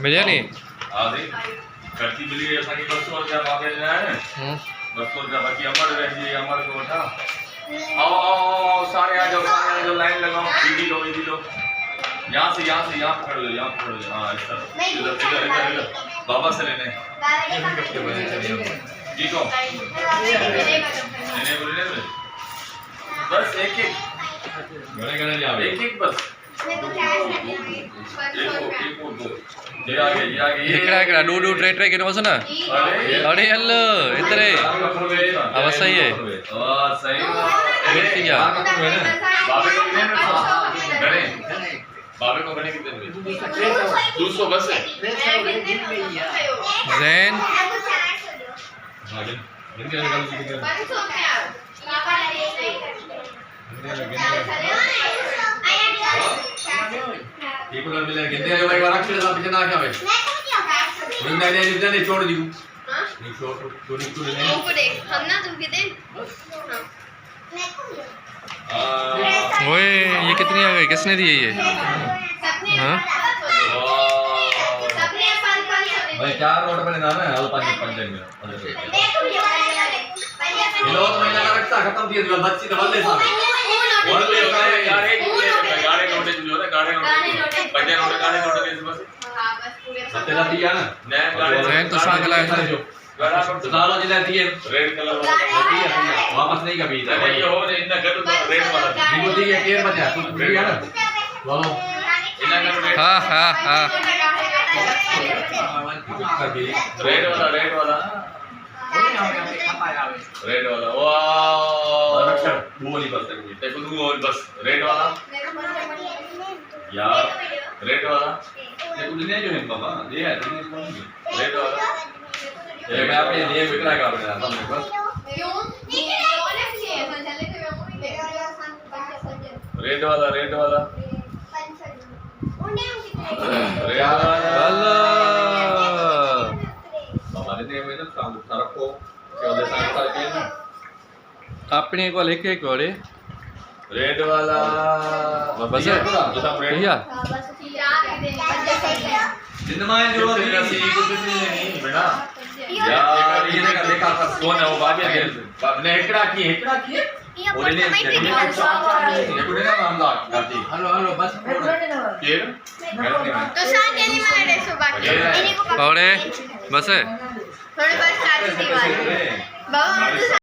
मिलिया नहीं हाँ दे करती मिली है असांखे 200 रुपया बाबे ॾिना आहिनि 200 रुपया बाक़ी अमर रहिजी अमर को वठा आओ आओ सारे आ जाओ लाइन लगाओ दीदी लो यहाँ से पकड़ लो हाँ इस तरह इधर बाबा से लेने जी को बस एक बस हिकिड़ा दो टे के बस न अरे हल इतरे अब सही है बाबे को बने कितने 200 बस है जैन छोड़ दी ओए ये कितनी आ गई किसने दी ये हाँ भाई 4 नोट बने ना है हल 5 में किलो तो महीना का रखता खत्म किया दिया बच्ची तो बल्ले साहब बोले यार एक गाड़े नोट जो है गाड़े नोट बजे नोट गाड़े नोट कैसे बस हां बस पूरे सत्तेला दिया ना नए गाड़े जैन तो सांग लाया था जो गाड़ा नोट तो डालो जिला दिए रेड कलर वाला वापस नहीं कभी था ये हो ने इतना गट रेड वाला विभूति के केयर बचा तू दिया ना वालो इतना गट हां रेड वाला वाह बोली बस देखो तू और बस रेड वाला यार रेड वाला देखो लेने जो है बाबा ये है रेड वाला ये मैं आपके लिए विकरा का बना था मेरे पास रेड वाला अपने को लेके कोड़े रेड वाला बस है भैया जिंदमाए जो सी कुछ नहीं बेटा यार ये देखा था कौन है वो बाबे ने हेकड़ा की और ने देखो ना मामला गाती हेलो बस के तो साथ नहीं मारे 100 बाकी इन्हीं को कोड़े बस है थोड़े बस 4 दीवार बाबा